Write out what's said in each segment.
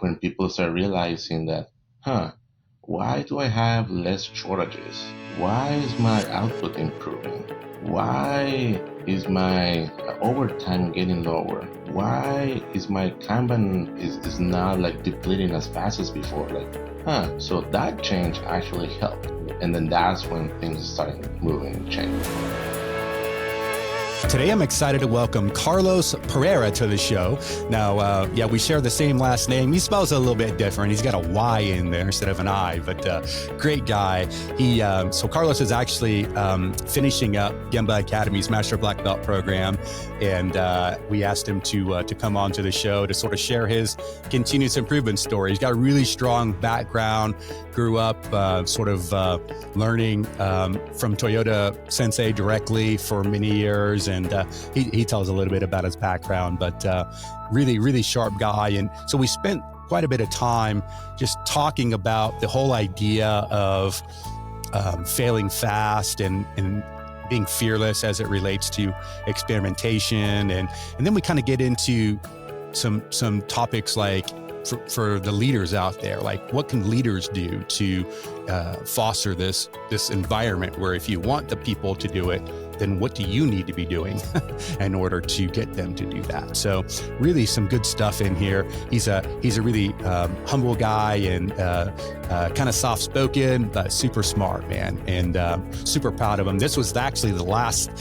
when people start realizing that, why do I have less shortages? Why is my output improving? Why is my overtime getting lower? Why is my Kanban is not like depleting as fast as before? So that change actually helped. And then that's when things started moving and changing. Today, I'm excited to welcome Carlos Pereyra to the show. Now, we share the same last name. He spells it a little bit different. He's got a Y in there instead of an I, but great guy. So Carlos is actually finishing up Gemba Academy's Master Black Belt program, and we asked him to come on to the show to sort of share his continuous improvement story. He's got a really strong background, grew up learning from Toyota Sensei directly for many years, and he tells a little bit about his background, but really, really sharp guy. And so we spent quite a bit of time just talking about the whole idea of failing fast and being fearless as it relates to experimentation. And then we kind of get into some topics like for the leaders out there, like what can leaders do to foster this environment where if you want the people to do it, then what do you need to be doing in order to get them to do that? So really some good stuff in here. He's a really humble guy and kind of soft-spoken, but super smart, man, and super proud of him. This was actually the last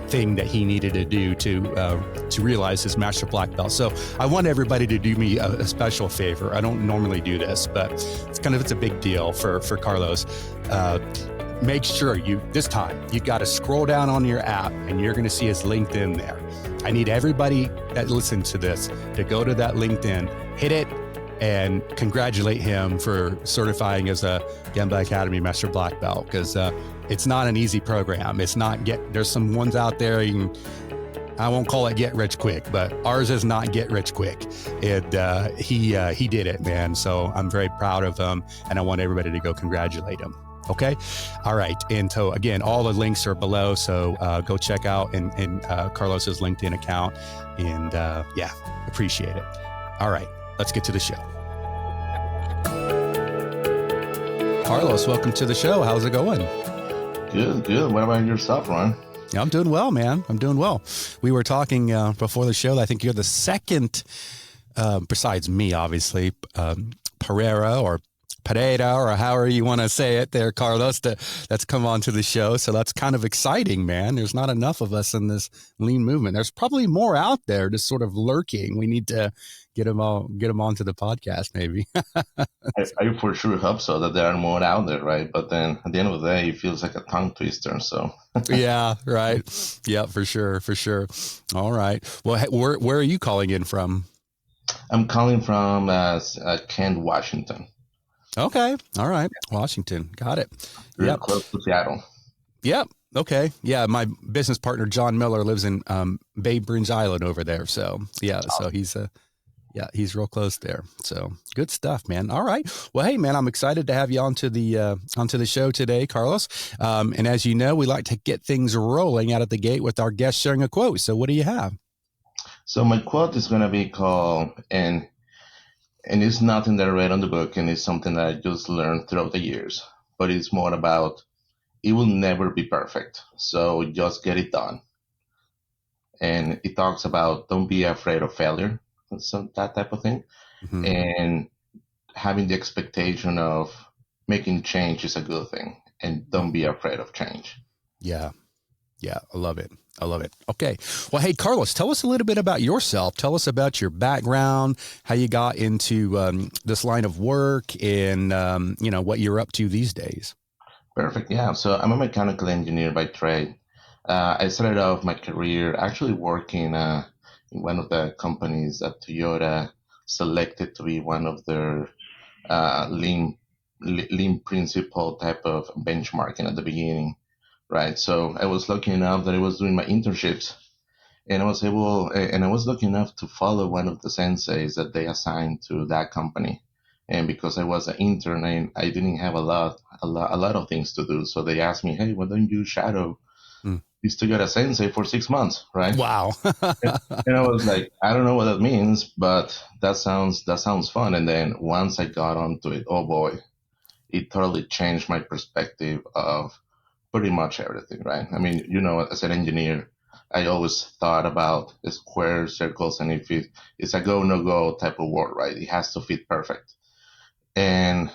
thing that he needed to do to realize his Master Black Belt. So I want everybody to do me a special favor. I don't normally do this, but it's a big deal for Carlos. Make sure this time you got to scroll down on your app and you're going to see his LinkedIn there. I need everybody that listens to this to go to that LinkedIn, hit it, and congratulate him for certifying as a Gemba Academy Master Black Belt, because it's not an easy program. There's some ones out there I won't call it get rich quick, but ours is not get rich quick. He did it, man. So I'm very proud of him, and I want everybody to go congratulate him. Okay. All right. And so again, all the links are below. So go check out in Carlos's LinkedIn account, and appreciate it. All right, let's get to the show. Carlos, welcome to the show. How's it going? Good. What about yourself, Ron? Yeah, I'm doing well, man. I'm doing well. We were talking before the show. I think you're the second, besides me, obviously, Pereyra or however you want to say it there, Carlos, that's come on to the show. So that's kind of exciting, man. There's not enough of us in this lean movement. There's probably more out there just sort of lurking. We need to get them onto the podcast, maybe. I for sure hope so, that there are more out there, right? But then at the end of the day, it feels like a tongue twister. So yeah, right. Yeah, for sure. All right. Well, where are you calling in from? I'm calling from Kent, Washington. Okay. All right. Washington. Got it. Real close to Seattle. Yep. Okay. Yeah. My business partner, John Miller, lives in Bay Bridge Island over there. So yeah. So he's real close there. So good stuff, man. All right. Well, hey, man, I'm excited to have you onto the show today, Carlos. And as you know, we like to get things rolling out of the gate with our guests sharing a quote. So what do you have? So my quote is going to be called, and it's nothing that I read on the book, and it's something that I just learned throughout the years. But it's more about, it will never be perfect, so just get it done. And it talks about don't be afraid of failure, so that type of thing. Mm-hmm. And having the expectation of making change is a good thing, and don't be afraid of change. Yeah, I love it. Okay. Well, hey, Carlos, tell us a little bit about yourself. Tell us about your background, how you got into this line of work, and, what you're up to these days. Perfect. Yeah. So I'm a mechanical engineer by trade. I started off my career actually working in one of the companies that Toyota selected to be one of their lean principle type of benchmarking at the beginning. Right. So I was lucky enough that I was doing my internships, and I was lucky enough to follow one of the senseis that they assigned to that company. And because I was an intern, I didn't have a lot of things to do. So they asked me, hey, why don't you shadow is to get a sensei for 6 months, right? Wow. And I was like, I don't know what that means, but that sounds fun. And then once I got onto it, oh boy, it totally changed my perspective of pretty much everything, right? I mean, as an engineer, I always thought about the squares, circles, and if it's a go no go type of work, right? It has to fit perfect. And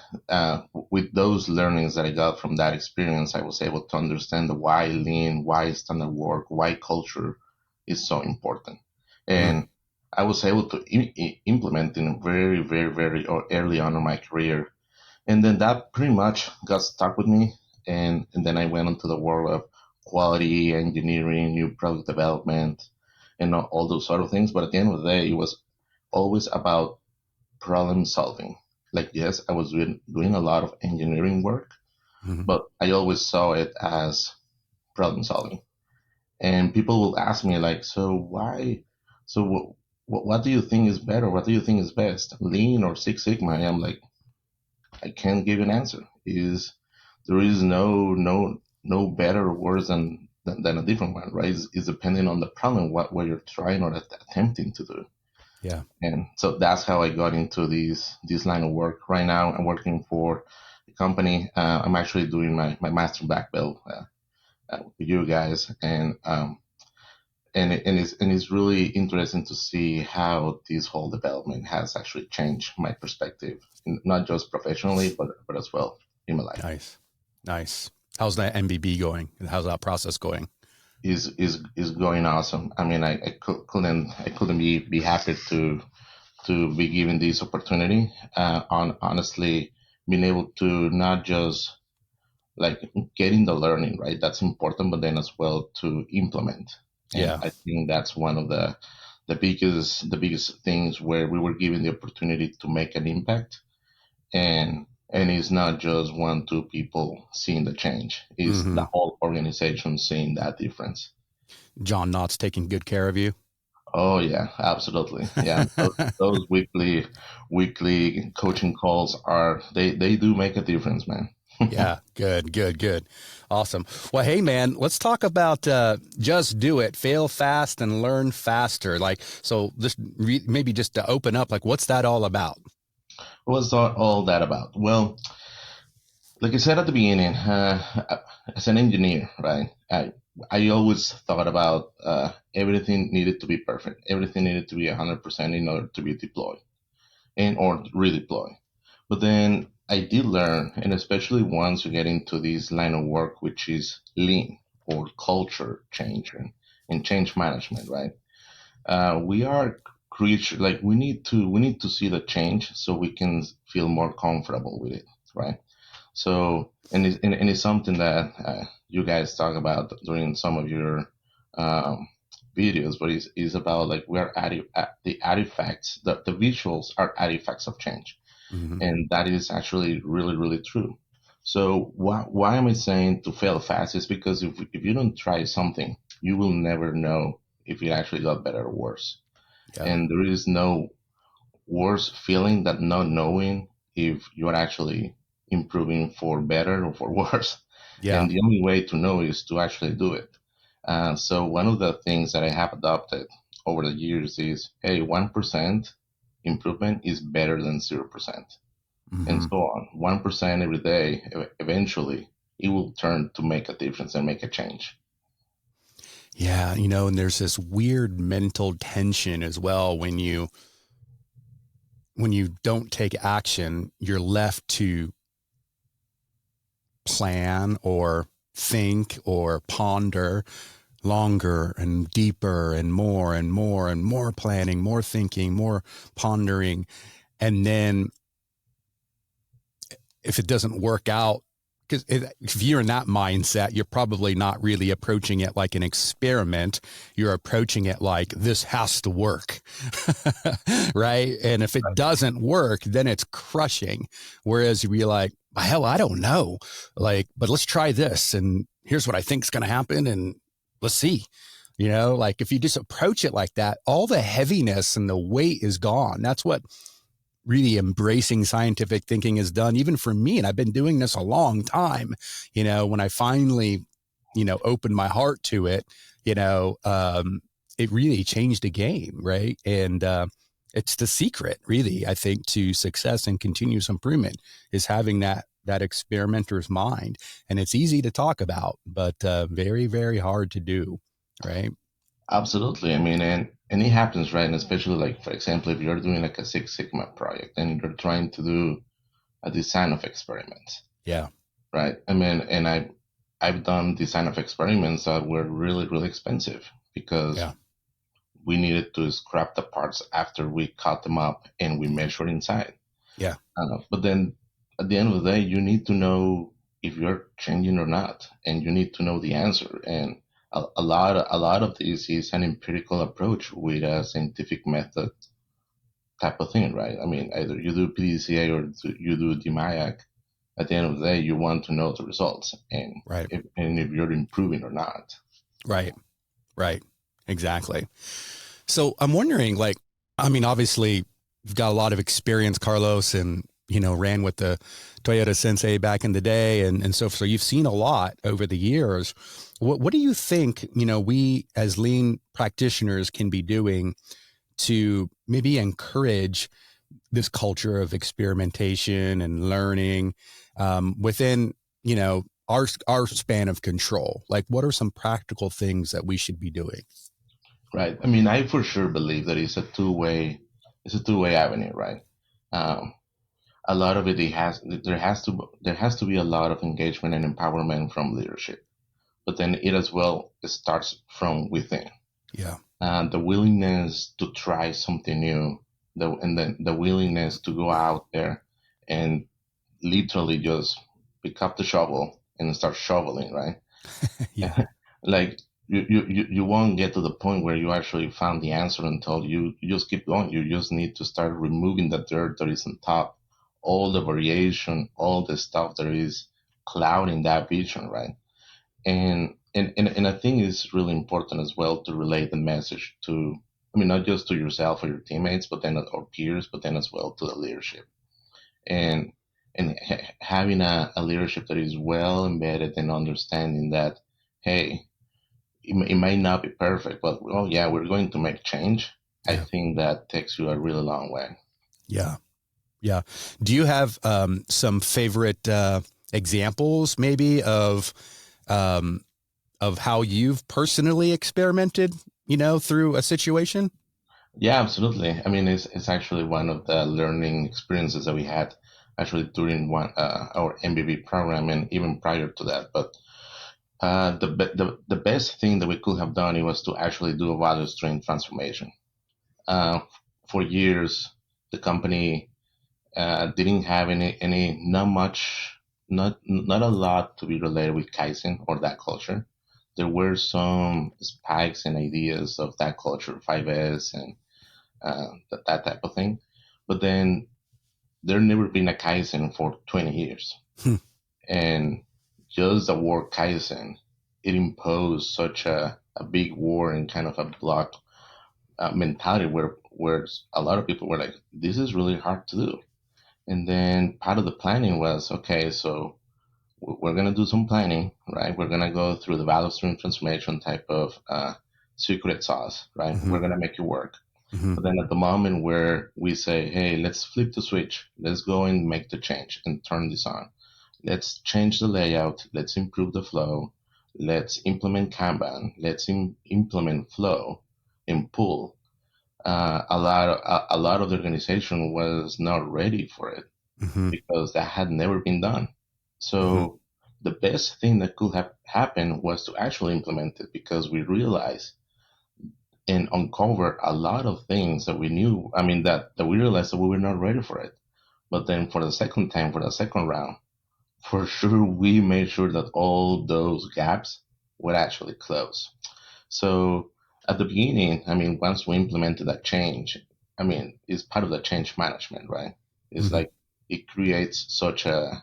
with those learnings that I got from that experience, I was able to understand the why lean, why standard work, why culture is so important. Mm, And I was able to implement in very, very, very early on in my career. And then that pretty much got stuck with me. And then I went into the world of quality engineering, new product development, and all those sort of things. But at the end of the day, it was always about problem solving. Like, yes, I was doing a lot of engineering work, mm. but I always saw it as problem solving. And people will ask me, like, so why? So what do you think is better? What do you think is best, Lean or Six Sigma? And I'm like, I can't give an answer. Is there is no better or worse than a different one, right? It's depending on the problem, what you're trying or attempting to do. Yeah. And so that's how I got into this line of work. Right now, I'm working for a company. I'm actually doing my master black belt with you guys, and it's really interesting to see how this whole development has actually changed my perspective, not just professionally, but as well in my life. Nice. Nice. How's that MBB going? And how's that process going? Is going awesome. I mean, I couldn't be happy to be given this opportunity. On honestly, being able to not just like getting the learning right, that's important, but then as well to implement. And Yeah. I think that's one of the biggest things where we were given the opportunity to make an impact, and it's not just one two people seeing the change, it's Hmm. the whole organization seeing that difference. John Knott's taking good care of you. Oh yeah, absolutely. Yeah, those weekly coaching calls they do make a difference, man. Yeah, good, good, good. Awesome. Well, hey, man, let's talk about just do it, fail fast and learn faster. Like, so this maybe just to open up, like, what's that all about? What's all that about? Well, like I said at the beginning, as an engineer, right? I always thought about everything needed to be perfect. Everything needed to be 100% in order to be deployed and or redeploy. But then I did learn, and especially once you get into this line of work, which is lean or culture change and change management, right? We are creature like we need to see the change so we can feel more comfortable with it, right? So, and it's something that you guys talk about during some of your um, videos, but it's about like the artifacts, the visuals are artifacts of change, Hmm. and that is actually really really true. So why am I saying to fail fast? Is because if you don't try something, you will never know if it actually got better or worse, Yeah. and there is no worse feeling than not knowing if you're actually improving for better or for worse. Yeah. And the only way to know is to actually do it. So one of the things that I have adopted over the years is, hey, 1% improvement is better than 0%, and Hmm. so on. 1% every day, eventually, it will turn to make a difference and make a change. Yeah. And there's this weird mental tension as well when you don't take action, you're left to plan or think or ponder longer and deeper and more and more and more planning, more thinking, more pondering. And then if it doesn't work out, because if you're in that mindset, you're probably not really approaching it like an experiment. You're approaching it like this has to work. Right. And if it doesn't work, then it's crushing. Whereas you'd be like, hell, I don't know. Like, but let's try this. And here's what I think is going to happen. And let's see. Like if you just approach it like that, all the heaviness and the weight is gone. That's what really embracing scientific thinking has done, even for me. And I've been doing this a long time. When I finally opened my heart to it, it really changed the game, right? And it's the secret, really, I think, to success and continuous improvement is having that experimenter's mind. And it's easy to talk about, but very, very hard to do, right? Absolutely. I mean, and it happens, right? And especially like, for example, if you're doing like a Six Sigma project and you're trying to do a design of experiments, Yeah. right? I mean, and I've done design of experiments that were really, really expensive because Yeah. we needed to scrap the parts after we cut them up and we measured inside. Yeah. But then at the end of the day, you need to know if you're changing or not, and you need to know the answer. And a lot of this is an empirical approach with a scientific method type of thing, right? I mean, either you do PDCA or you do DMAIAC. At the end of the day, you want to know the results Right. and if you're improving or not. Right. Right. Exactly. So I'm wondering, like, I mean, obviously you've got a lot of experience, Carlos, and, ran with the Toyota Sensei back in the day. And so you've seen a lot over the years. What do you think, we as lean practitioners can be doing to maybe encourage this culture of experimentation and learning within, our span of control? Like, what are some practical things that we should be doing? Right. I mean, I for sure believe that it's a two-way avenue, right? Um, a lot of it there has to be a lot of engagement and empowerment from leadership, but then it as well starts from within. Yeah. The willingness to try something new, and then the willingness to go out there and literally just pick up the shovel and start shoveling, right? Yeah. Like you won't get to the point where you actually found the answer until you just keep going. You just need to start removing the dirt that is on top, all the variation, all the stuff that is clouding that vision, right? And I think it's really important as well to relay the message to, I mean, not just to yourself or your teammates, but then or peers, but then as well to the leadership. And having a leadership that is well embedded and understanding that, hey, it might not be perfect, but oh yeah, we're going to make change. I Yeah. think that takes you a really long way. Yeah. Yeah. Do you have some favorite examples maybe of how you've personally experimented, through a situation? Yeah, absolutely. I mean, it's actually one of the learning experiences that we had actually during our MBB program and even prior to that. But the best thing that we could have done it was to actually do a value stream transformation. Uh, for years, the company didn't have any not much, not a lot to be related with Kaizen or that culture. There were some spikes and ideas of that culture, 5S and that type of thing. But then there never been a Kaizen for 20 years. Hmm. And just the word Kaizen, it imposed such a big war and kind of a block mentality where a lot of people were like, this is really hard to do. And then part of the planning was, okay, so we're going to do some planning, right? We're going to go through the value stream transformation type of secret sauce, right? Mm-hmm. We're going to make it work. Mm-hmm. But then at the moment where we say, hey, let's flip the switch, let's go and make the change and turn this on. Let's change the layout. Let's improve the flow. Let's implement Kanban. Let's implement flow and pull. A lot of the organization was not ready for it Mm-hmm. because that had never been done. Mm-hmm. So the best thing that could have happened was to actually implement it because we realized and uncover a lot of things that we knew. I mean, that we realized that we were not ready for it. But then for the second time, for the second round, for sure, we made sure that all those gaps would actually close. So at the beginning, I mean, once we implemented that change, I mean, it's part of the change management, right? It's Mm-hmm. like it creates such a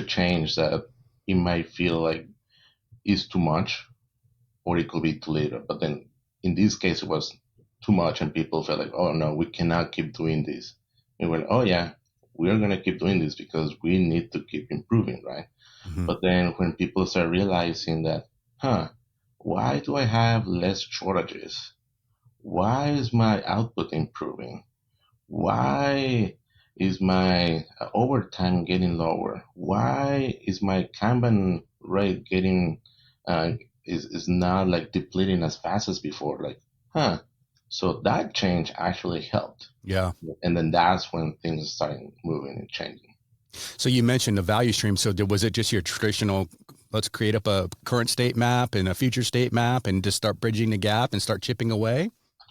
change that it might feel like is too much or it could be too little. But then in this case, it was too much, and people felt like, oh no, we cannot keep doing this. And we went, oh yeah, we are gonna keep doing this because we need to keep improving, right? Hmm. But then when people start realizing that, huh, why do I have less shortages? Why is my output improving? Why is my overtime getting lower? Why is my Kanban rate getting uh, is not like depleting as fast as before? Like, huh? So that change actually helped, Yeah. and then that's when things started moving and changing. So you mentioned the value stream. So was it just your traditional, let's create up a current state map and a future state map and just start bridging the gap and start chipping away?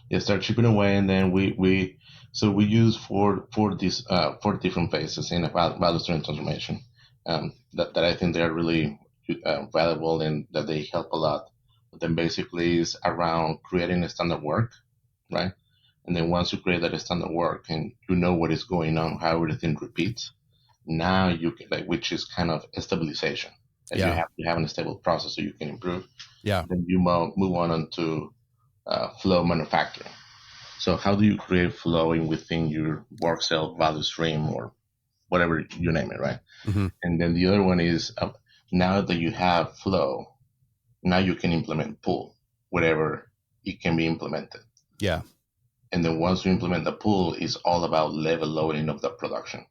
They start chipping away, and then we use four different phases in a value stream transformation that I think they are really valuable and that they help a lot. But then basically is around creating a standard work, right? And then once you create that standard work and you know what is going on, how everything repeats, now you can like, which is kind of a stabilization. Like Yeah. you have a stable process so you can improve. Yeah. Then you move on to flow manufacturing. So how do you create flowing within your work cell value stream or whatever you name it, right? Hmm. And then the other one is now that you have flow, now you can implement pull, whatever it can be implemented. Yeah. And then once you implement the pull, it's all about level loading of the production.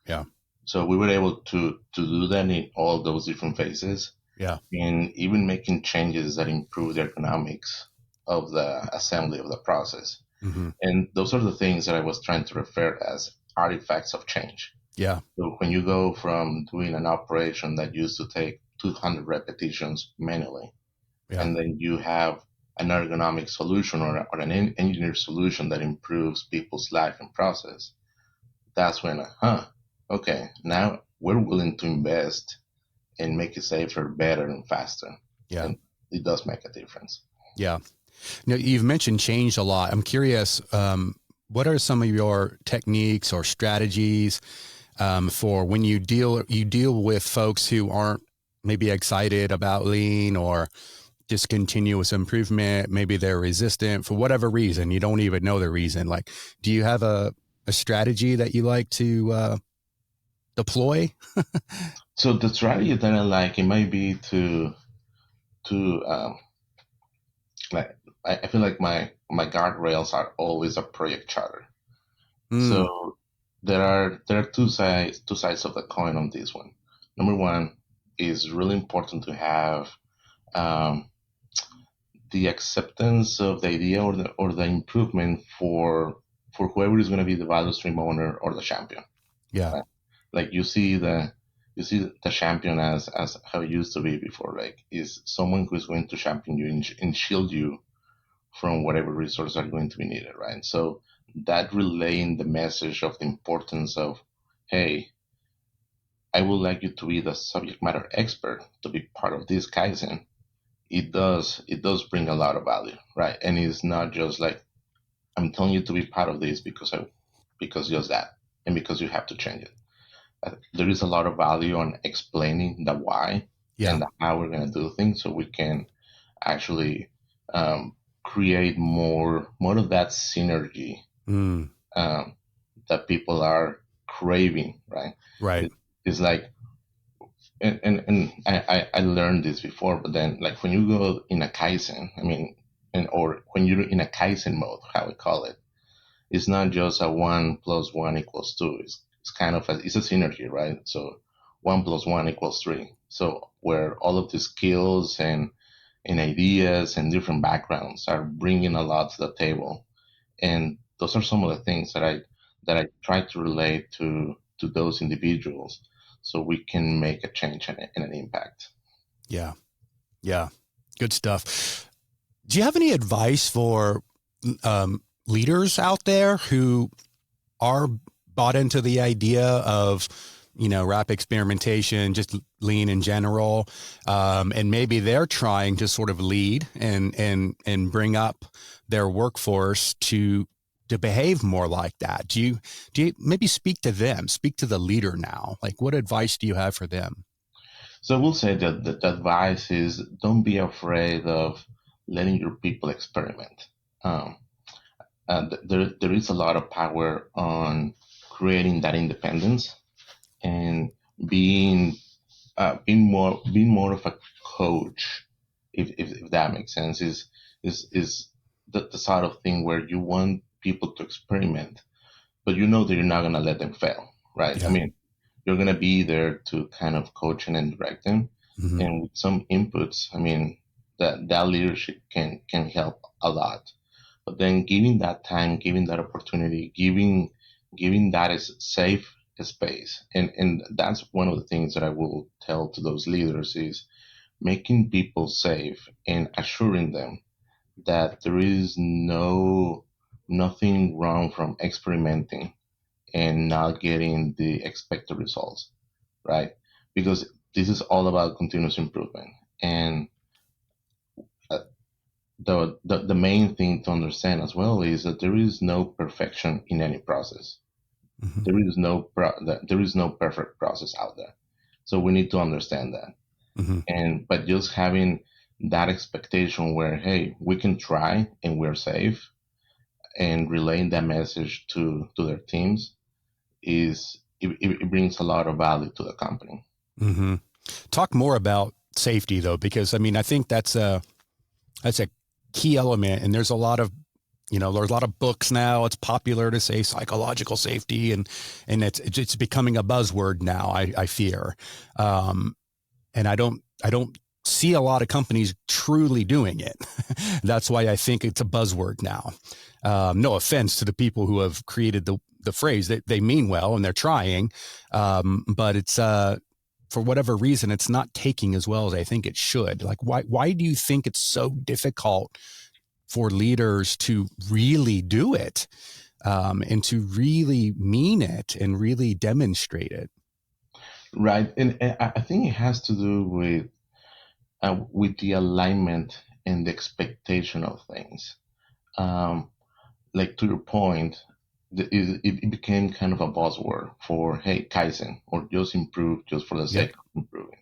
Yeah. So we were able to do that in all those different phases Yeah. and even making changes that improve the economics of the assembly of the process. Hmm. And those are the things that I was trying to refer as artifacts of change. Yeah. So when you go from doing an operation that used to take 200 repetitions manually, Yeah. and then you have an ergonomic solution or an engineered solution that improves people's life and process, that's when, okay, now we're willing to invest and make it safer, better, and faster. Yeah. And it does make a difference. Yeah. Now, you've mentioned change a lot. I'm curious, what are some of your techniques or strategies for when you deal with folks who aren't maybe excited about lean or just continuous improvement? Maybe they're resistant for whatever reason. You don't even know the reason. Like, do you have a strategy that you like to deploy? So the strategy that I like, it might be to like I feel like my guardrails are always a project charter. Mm, So there are two sides of the coin on this one. Number one is really important to have um, the acceptance of the idea or the improvement for whoever is going to be the value stream owner or the champion. yeah. Right? Like you see the champion as how it used to be before. Like is someone who is going to champion you and shield you from whatever resources are going to be needed, right? So that relaying the message of the importance of, hey, I would like you to be the subject matter expert to be part of this Kaizen. It does bring a lot of value, right? And it's not just like I'm telling you to be part of this because just that and because you have to change it. There is a lot of value on explaining the why Yeah. and the how we're going to do things so we can actually create more of that synergy Mm, um, that people are craving, right? right. It's like, and I learned this before, but then like when you go in a Kaizen, I mean, or when you're in a Kaizen mode, how we call it, it's not just a 1 + 1 = 2. It's kind of it's a synergy, right? So 1 + 1 = 3. So where all of the skills and ideas and different backgrounds are bringing a lot to the table, and those are some of the things that I try to relate to those individuals, so we can make a change and an impact. Yeah. Yeah. Good stuff. Do you have any advice for leaders out there who are bought into the idea of, rapid experimentation, just lean in general, and maybe they're trying to sort of lead and bring up their workforce to behave more like that? Do you maybe speak to them, speak to the leader now? Like, what advice do you have for them? So I will say that the advice is don't be afraid of letting your people experiment. Um, there is a lot of power on creating that independence and being being more of a coach, if that makes sense, is the sort of thing where you want people to experiment, but you know that you're not gonna let them fail, right? I Yeah. mean, you're gonna be there to kind of coach and direct them, Hmm. and with some inputs, I mean, that leadership can help a lot. But then giving that time, giving that opportunity, giving that is safe space, and that's one of the things that I will tell to those leaders is making people safe and assuring them that there is nothing wrong from experimenting and not getting the expected results, right? Because this is all about continuous improvement. And uh, the main thing to understand as well is that there is no perfection in any process. Hmm. There is no perfect process out there. So we need to understand that. Hmm. And but just having that expectation where, hey, we can try and we're safe, and relaying that message to their teams it brings a lot of value to the company. Hmm. Talk more about safety though, because I mean, I think that's a key element. And there's a lot of, there's a lot of books now. It's popular to say psychological safety, and it's becoming a buzzword now. I fear, and I don't see a lot of companies truly doing it. That's why I think it's a buzzword now. No offense to the people who have created the phrase. That they mean well and they're trying, but it's for whatever reason it's not taking as well as I think it should. Like why do you think it's so difficult for leaders to really do it, and to really mean it and really demonstrate it? Right, and I think it has to do with the alignment and the expectation of things. Um, like to your point, it became kind of a buzzword for, hey, Kaizen, or just improve just for the Yep. sake of improving.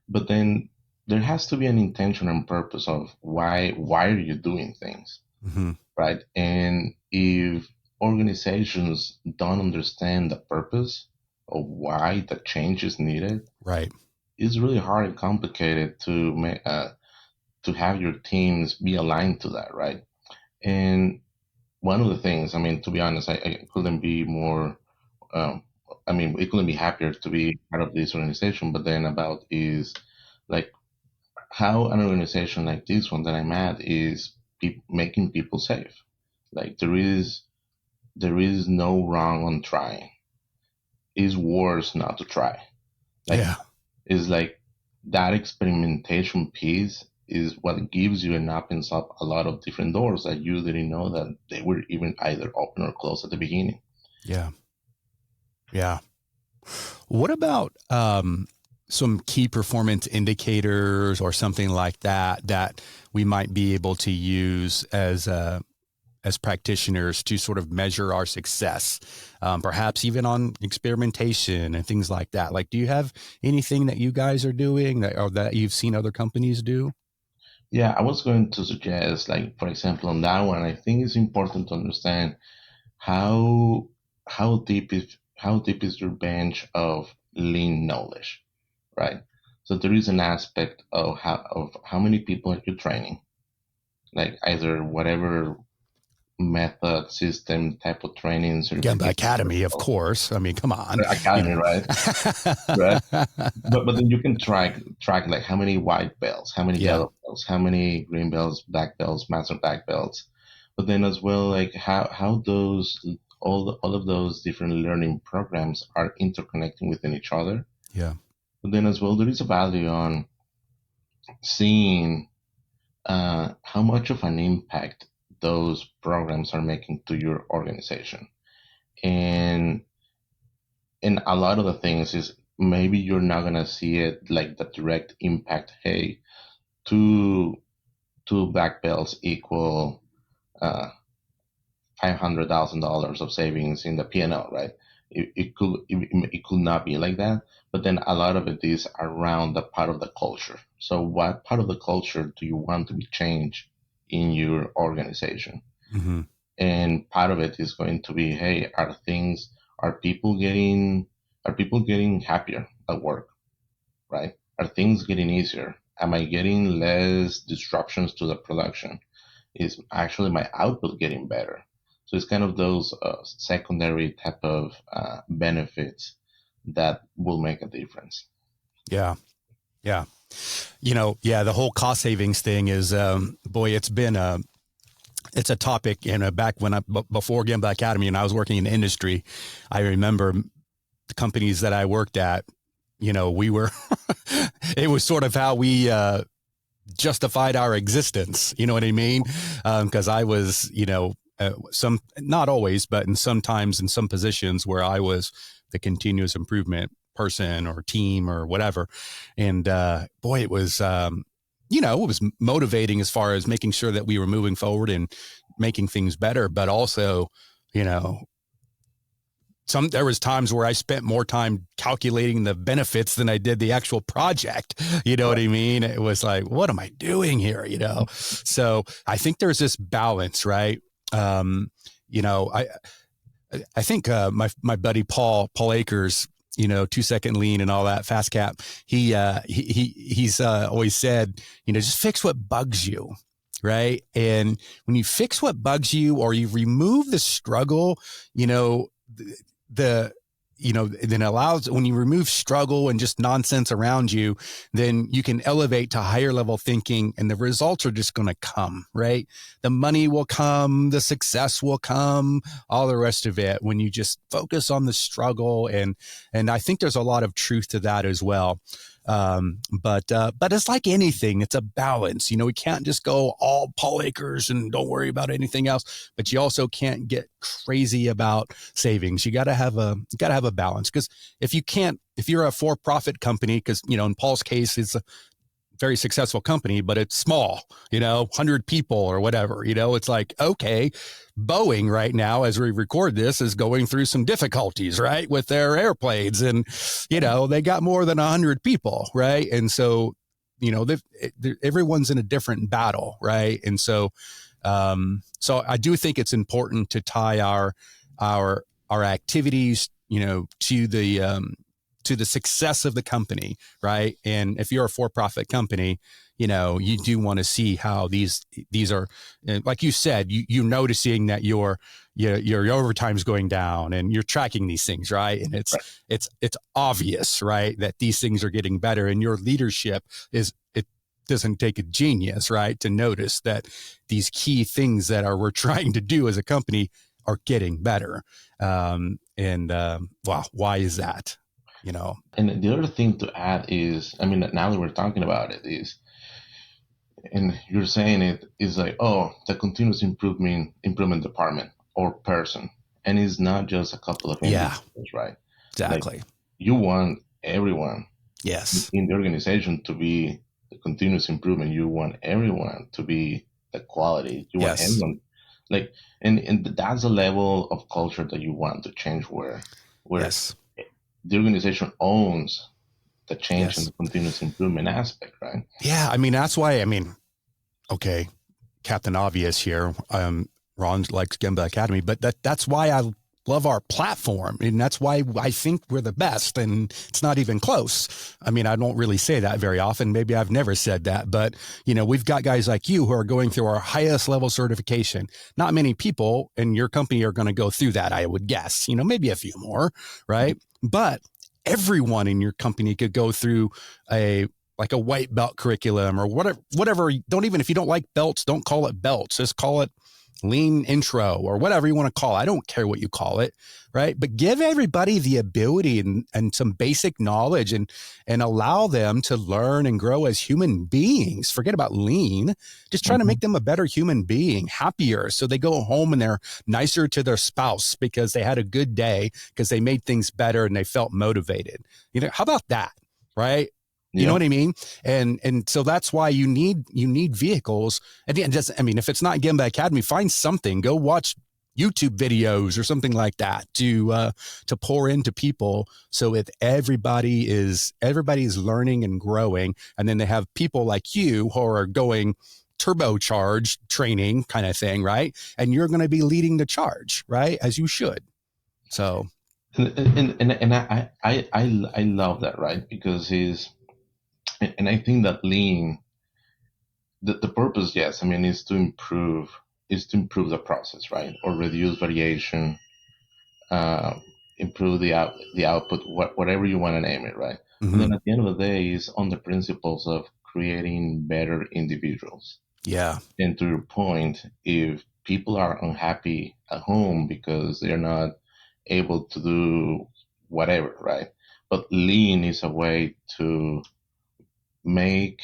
But then there has to be an intention and purpose of why are you doing things, Hmm. right? And if organizations don't understand the purpose of why the change is needed, Right. it's really hard and complicated to have your teams be aligned to that, right? And one of the things, I mean, to be honest, I couldn't be more. Um, I mean, we couldn't be happier to be part of this organization. But then about is like how an organization like this one that I'm at is making people safe. Like there is no wrong on trying. It's worse not to try. Like Yeah. it's like that experimentation piece is what gives you and opens up a lot of different doors that you didn't know that they were even either open or closed at the beginning. Yeah. Yeah. What about some key performance indicators or something like that we might be able to use as practitioners to sort of measure our success, perhaps even on experimentation and things like that? Like, do you have anything that you guys are doing that or that you've seen other companies do? Yeah, I was going to suggest, like, for example, on that one, I think it's important to understand how how deep is your bench of lean knowledge, right? So there is an aspect of how many people are you training, like either whatever method, system, type of training, Yeah, the certification, academy, of course. I mean, come on, academy, right? Right. But then you can track like how many white belts, how many Yeah, yellow belts, how many green belts, black belts, master black belts. But then as well, like how those all of those different learning programs are interconnecting within each other. yeah, But then as well, there is a value on seeing how much of an impact those programs are making to your organization. And a lot of the things is maybe you're not gonna see it like the direct impact. Hey, two two black belts equal uh, $500,000 of savings in the P&L, right? It could not be like that, but then a lot of it is around the part of the culture. So, what part of the culture do you want to be changed in your organization? hmm, And part of it is going to be, hey, are people getting happier at work, right? Are things getting easier? Am I getting less disruptions to the production? Is actually my output getting better? So it's kind of those secondary type of benefits that will make a difference. Yeah. Yeah. Yeah, the whole cost savings thing is, boy, it's a topic. And back before Gimba Academy and I was working in the industry, I remember the companies that I worked at, we were, it was sort of how we, justified our existence. You know what I mean? Cause I was, not always, but sometimes in some positions where I was the continuous improvement person or team or whatever. And, boy, it was, it was motivating as far as making sure that we were moving forward and making things better, but also, there was times where I spent more time calculating the benefits than I did the actual project. You know what I mean? It was like, what am I doing here? So I think there's this balance, right? I think my buddy Paul Akers, 2-second lean and all that fast cap. He's always said, just fix what bugs you. Right. And when you fix what bugs you, or you remove the struggle, then allows, when you remove struggle and just nonsense around you, then you can elevate to higher level thinking, and the results are just going to come, right? The money will come, the success will come, all the rest of it when you just focus on the struggle. And I think there's a lot of truth to that as well. But it's like anything, it's a balance. We can't just go all Paul Akers and don't worry about anything else, but you also can't get crazy about savings. You got to have a balance, because if you're a for-profit company, because, in Paul's case, it's a very successful company, but it's small, 100 people or whatever, it's like, okay, Boeing right now, as we record this, is going through some difficulties, right, with their airplanes. And, they got more than 100 people, right? And so, everyone's in a different battle, right? And so I do think it's important to tie our activities, to the success of the company, right? And if you're a for-profit company, you do want to see how these are, like you said, you're noticing that your overtime's going down, and you're tracking these things, right? And it's obvious, right, that these things are getting better, and your leadership it doesn't take a genius, right, to notice that these key things that we're trying to do as a company are getting better. Wow, why is that? And the other thing to add is, now that we're talking about it, and you're saying it is like, oh, the continuous improvement department or person, and it's not just a couple of individuals, right? Exactly. Like, you want everyone, yes, in the organization to be the continuous improvement. You want everyone to be the quality. You want everyone, like, and that's a level of culture that you want to change, where yes, the organization owns the change and the continuous improvement aspect, right? Yeah, that's why, okay, Captain Obvious here. Ron likes Gimba Academy, but that's why I love our platform, and that's why I think we're the best, and it's not even close. I don't really say that very often. Maybe I've never said that, but we've got guys like you who are going through our highest level certification. Not many people in your company are going to go through that, I would guess. Maybe a few more, right? But everyone in your company could go through a white belt curriculum or whatever. Don't, even if you don't like belts, don't call it belts. Just call it lean intro or whatever you want to call it. I don't care what you call it, right? But give everybody the ability and some basic knowledge and allow them to learn and grow as human beings. Forget about lean. Just trying to make them a better human being, happier, so they go home and they're nicer to their spouse because they had a good day, because they made things better and they felt motivated. How about that, right? You know what I mean? And so that's why you need vehicles. And if it's not Gimba Academy, find something, go watch YouTube videos or something like that to pour into people, so that everybody is learning and growing. And then they have people like you who are going turbocharged training kind of thing, right? And you're going to be leading the charge, right? As you should. So. And I love that, right? Because And I think that lean, the purpose, yes, I mean, is to improve the process, right? Or reduce variation, uh, improve the output, whatever you want to name it, right? But Hmm. then at the end of the day, it's on the principles of creating better individuals. Yeah. And to your point, if people are unhappy at home because they're not able to do whatever, right? But lean is a way to make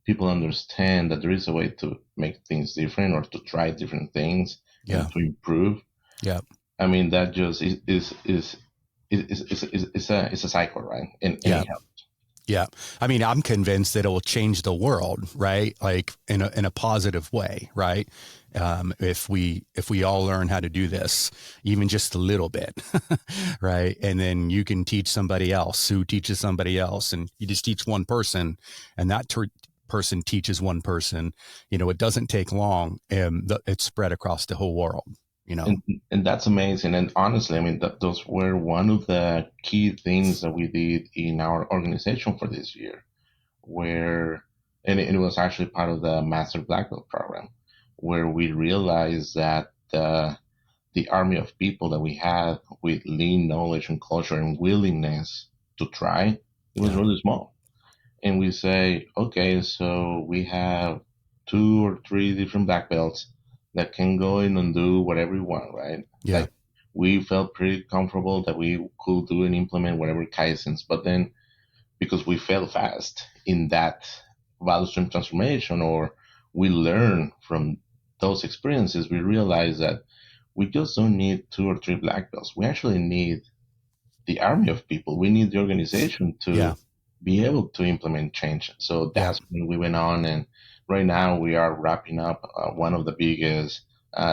people understand that there is a way to make things different or to try different things Yeah. and to improve. Yeah. I mean, that just is a cycle, right? And Yeah. it helps. Yeah. I mean, I'm convinced that it will change the world, right? Like in a positive way, right? If we all learn how to do this, even just a little bit, right? And then you can teach somebody else who teaches somebody else, and you just teach one person, and that person teaches one person. It doesn't take long, and it's spread across the whole world. And and that's amazing. And honestly, I mean, those were one of the key things that we did in our organization for this year, where and it was actually part of the Master Black Belt program, where we realized that the army of people that we had with lean knowledge and culture and willingness to try, it was Yeah. really small. And we say, okay, so we have two or three different black belts that can go in and do whatever we want, right? Yeah. Like we felt pretty comfortable that we could do and implement whatever kaizens, but then because we failed fast in that value stream transformation, or we learn from those experiences, we realize that we just don't need two or three black belts. We actually need the army of people. We need the organization Yeah. to be able to implement change. So Yeah. that's when we went on, and right now we are wrapping up one of the biggest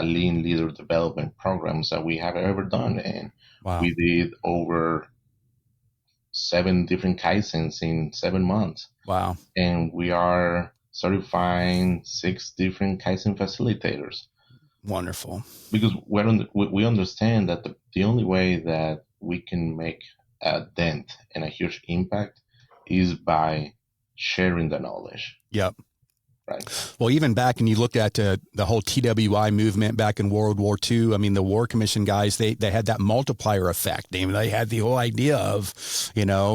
lean leader development programs that we have ever done, and Wow. we did over 7 different kaizens in 7 months, Wow. and we are certifying 6 different kaizen facilitators Wonderful. because we understand that the only way that we can make a dent and a huge impact is by sharing the knowledge, Yep. right? Well, even back, and you looked at the whole TWI movement back in World War II. I mean, the War Commission guys, they had that multiplier effect. They had the whole idea of,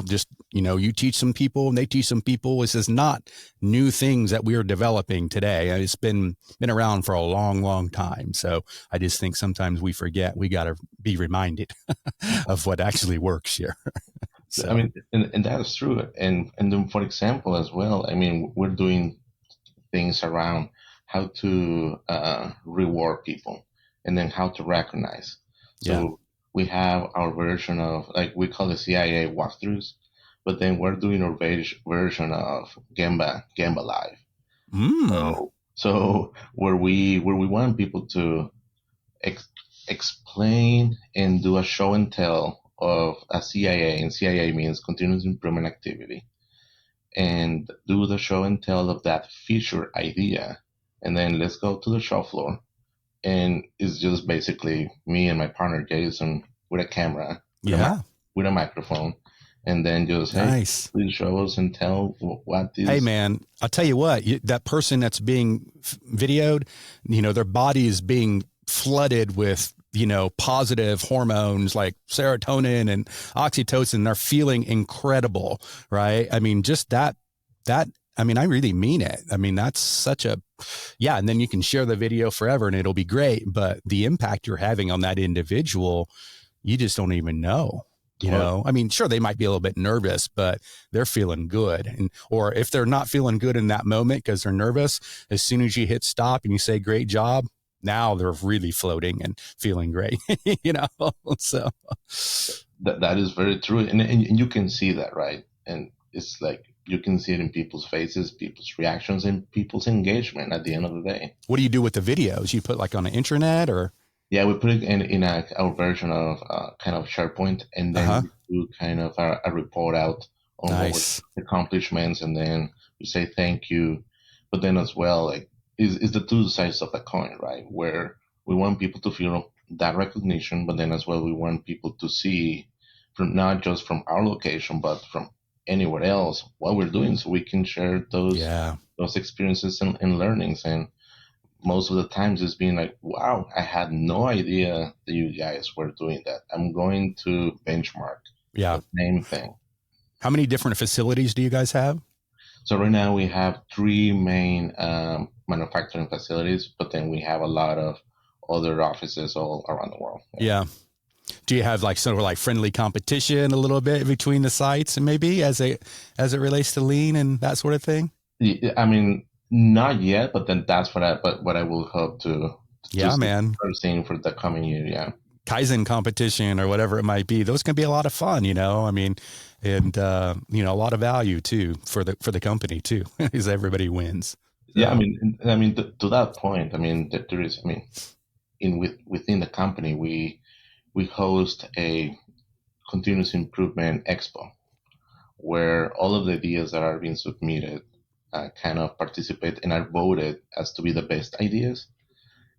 just, you teach some people and they teach some people. This is not new things that we are developing today. It's been around for a long, long time. So I just think sometimes we forget. We got to be reminded of what actually works here. I So, mean, and that is true. And then, for example, as well, I mean, we're doing things around how to reward people and then how to recognize. yeah. So we have our version of, like, we call it CIA walkthroughs, but then we're doing our version of Gemba Live. Mm. So where we want people to ex- explain and do a show and tell of a CIA, and CIA means continuous improvement activity, and do the show and tell of that feature idea, and then let's go to the show floor, and it's just basically me and my partner Jason with a camera, Yeah. with a microphone, and then just, hey, Nice. please show us and tell what Hey, is. man, I'll tell you what, that person that's being videoed, their body is being flooded with, positive hormones like serotonin and oxytocin. They're feeling incredible, right? I mean, just I mean, I really mean it. I mean, that's such yeah. And then you can share the video forever and it'll be great. But the impact you're having on that individual, you just don't even know. I mean, sure, they might be a little bit nervous, but they're feeling good. Or if they're not feeling good in that moment because they're nervous, as soon as you hit stop and you say, great job, now they're really floating and feeling great, so. That is very true, and you can see that, right? And it's like you can see it in people's faces, people's reactions, and people's engagement at the end of the day. What do you do with the videos? You put like on the internet or? Yeah, we put it in our version of kind of SharePoint, and then Uh-huh. we do kind of a report out on what were Nice. the accomplishments, and then we say thank you. But then as well, like, is the two sides of the coin, right? Where we want people to feel that recognition, but then as well we want people to see from not just from our location, but from anywhere else what we're doing, so we can share Yeah. those experiences and learnings. And most of the times it's been like, wow, I had no idea that you guys were doing that. I'm going to benchmark Yeah. the same thing. How many different facilities do you guys have? So right now we have three main manufacturing facilities, but then we have a lot of other offices all around the world. Yeah. Do you have like sort of like friendly competition a little bit between the sites, and maybe as it relates to lean and that sort of thing? I mean, not yet, but then that's what I will hope to Yeah, man. start seeing for the coming year. Yeah. Kaizen competition or whatever it might be. Those can be a lot of fun, I mean, and a lot of value too for the company too, because everybody wins. Yeah, I mean, to that point, I mean, there is, I mean, within the company, we host a continuous improvement expo where all of the ideas that are being submitted kind of participate and are voted as to be the best ideas.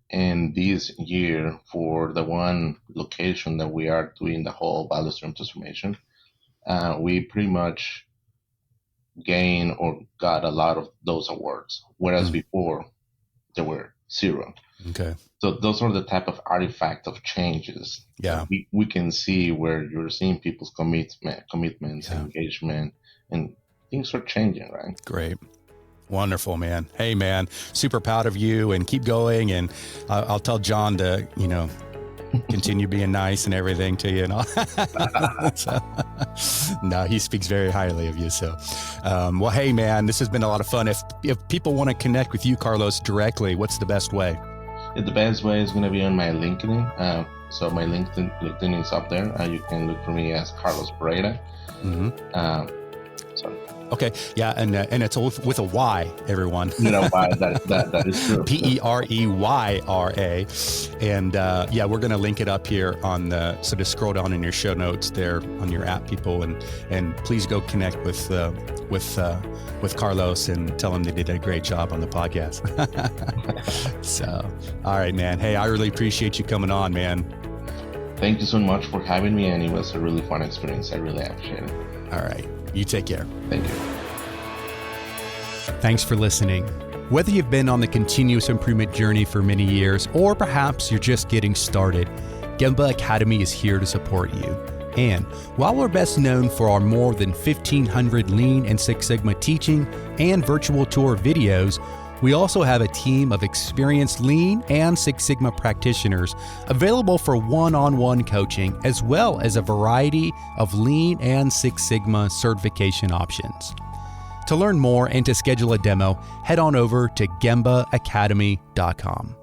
And this year, for the one location that we are doing the whole value stream transformation, we pretty much gained or got a lot of those awards, whereas before there were zero. Okay. So those are the type of artifact of changes. Yeah. We can see where you're seeing people's commitments, engagement, and things are changing, right? Great. Wonderful, man. Hey, man, super proud of you, and keep going. And I'll tell John to, continue being nice and everything to you. So, no, he speaks very highly of you. So, well, hey, man, this has been a lot of fun. If people want to connect with you, Carlos, directly, what's the best way? The best way is going to be on my LinkedIn. So my LinkedIn is up there. You can look for me as Carlos Pereyra. Mm-hmm. Okay. Yeah. And it's with a Y, everyone. Why that is true. Pereyra. And we're going to link it up here so just scroll down in your show notes there on your app, people. And please go connect with Carlos and tell him they did a great job on the podcast. So, all right, man. Hey, I really appreciate you coming on, man. Thank you so much for having me. And it was a really fun experience. I really appreciate it. All right. You take care. Thank you. Thanks for listening. Whether you've been on the continuous improvement journey for many years, or perhaps you're just getting started, Gemba Academy is here to support you. And while we're best known for our more than 1,500 Lean and Six Sigma teaching and virtual tour videos, we also have a team of experienced Lean and Six Sigma practitioners available for one-on-one coaching, as well as a variety of Lean and Six Sigma certification options. To learn more and to schedule a demo, head on over to gembaacademy.com.